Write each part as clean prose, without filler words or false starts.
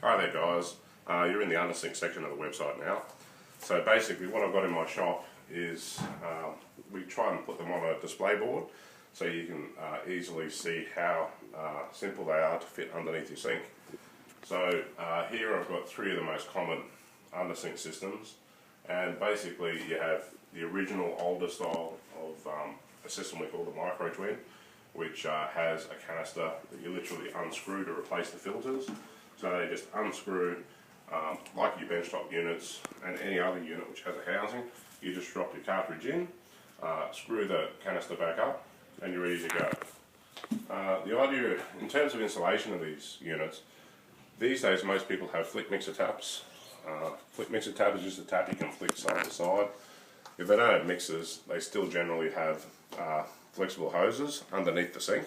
Hi there guys, you're in the undersink section of the website now. So basically what I've got in my shop is we try and put them on a display board so you can easily see how simple they are to fit underneath your sink. So here I've got three of the most common undersink systems, and basically you have the original older style of a system we call the micro twin, which has a canister that you literally unscrew to replace the filters. So they just unscrew, like your benchtop units and any other unit which has a housing. You just drop your cartridge in, screw the canister back up, and you're ready to go. The idea in terms of installation of these units, these days most people have flick mixer taps. Flick mixer tap is just a tap you can flick side to side. If they don't have mixers, they still generally have flexible hoses underneath the sink.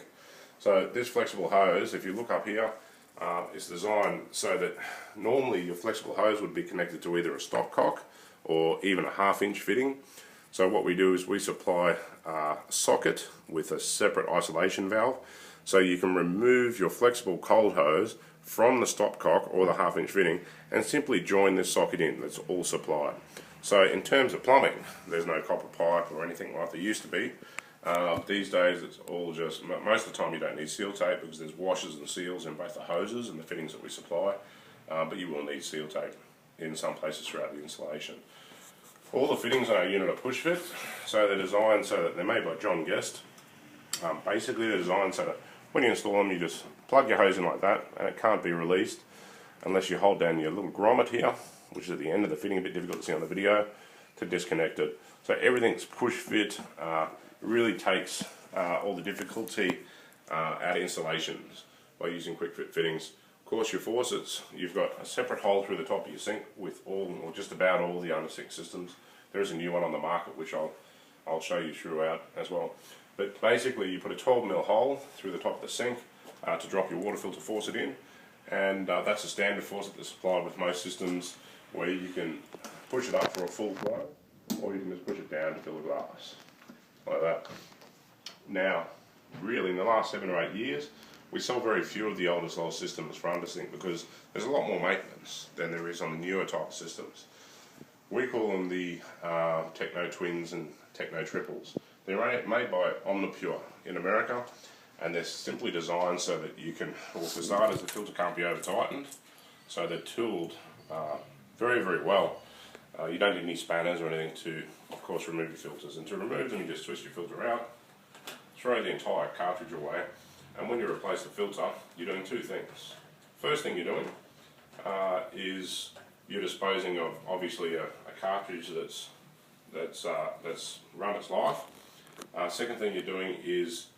So this flexible hose, if you look up here, is designed so that normally your flexible hose would be connected to either a stopcock or even a 1/2 inch fitting. So what we do is we supply a socket with a separate isolation valve, so you can remove your flexible cold hose from the stopcock or the 1/2 inch fitting and simply join this socket in. That's all supplied. So in terms of plumbing, there's no copper pipe or anything like there used to be. These days it's all just, most of the time you don't need seal tape because there's washers and seals in both the hoses and the fittings that we supply, but you will need seal tape in some places throughout the installation. All the fittings on our unit are push fit, so they're designed so that they're made by John Guest. Basically they're designed so that when you install them you just plug your hose in like that, and it can't be released unless you hold down your little grommet here, which is at the end of the fitting, a bit difficult to see on the video, to disconnect it. So everything's push fit. Really takes all the difficulty out of installations by using quick fit fittings. Of course, your faucets, you've got a separate hole through the top of your sink with all, or just about all, the undersink systems. There is a new one on the market which I'll show you throughout as well. But basically you put a 12mm hole through the top of the sink to drop your water filter faucet in, and that's a standard faucet that's supplied with most systems, where you can push it up for a full flow or you can just push it down to fill the glass. Like that. Now, really in the last 7 or 8 years, we sell very few of the older style systems for undersink because there's a lot more maintenance than there is on the newer type systems. We call them the Techno Twins and Techno Triples. They're made by Omnipure in America, and they're simply designed so that you can, well, for starters, the filter can't be over tightened, so they're tooled very, very well. You don't need any spanners or anything to, of course, remove your filters. And to remove them, you just twist your filter out, throw the entire cartridge away, and when you replace the filter, you're doing two things. First thing you're doing is you're disposing of, obviously, a cartridge that's run its life. Second thing you're doing is,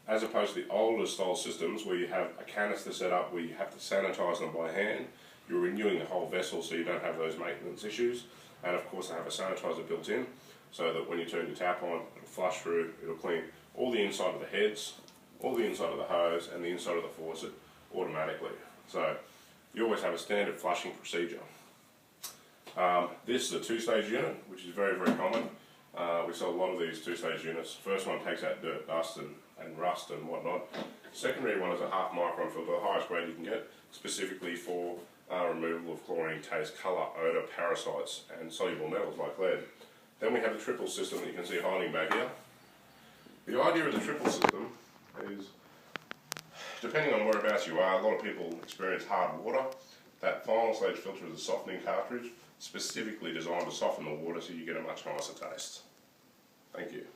as opposed to the older style systems where you have a canister set up where you have to sanitize them by hand, you're renewing the whole vessel so you don't have those maintenance issues. And of course they have a sanitizer built in, so that when you turn your tap on, it'll flush through, it'll clean all the inside of the heads, all the inside of the hose, and the inside of the faucet automatically. So you always have a standard flushing procedure. This is a 2-stage unit, which is very, very common. We sell a lot of these 2-stage units. First one takes out dirt, dust, and rust and whatnot. Secondary one is a 1/2 micron filter, the highest grade you can get, specifically for removal of chlorine, taste, colour, odour, parasites and soluble metals like lead. Then we have the triple system that you can see hiding back here. The idea of the triple system is, depending on whereabouts you are, a lot of people experience hard water. That final stage filter is a softening cartridge, specifically designed to soften the water so you get a much nicer taste. Thank you.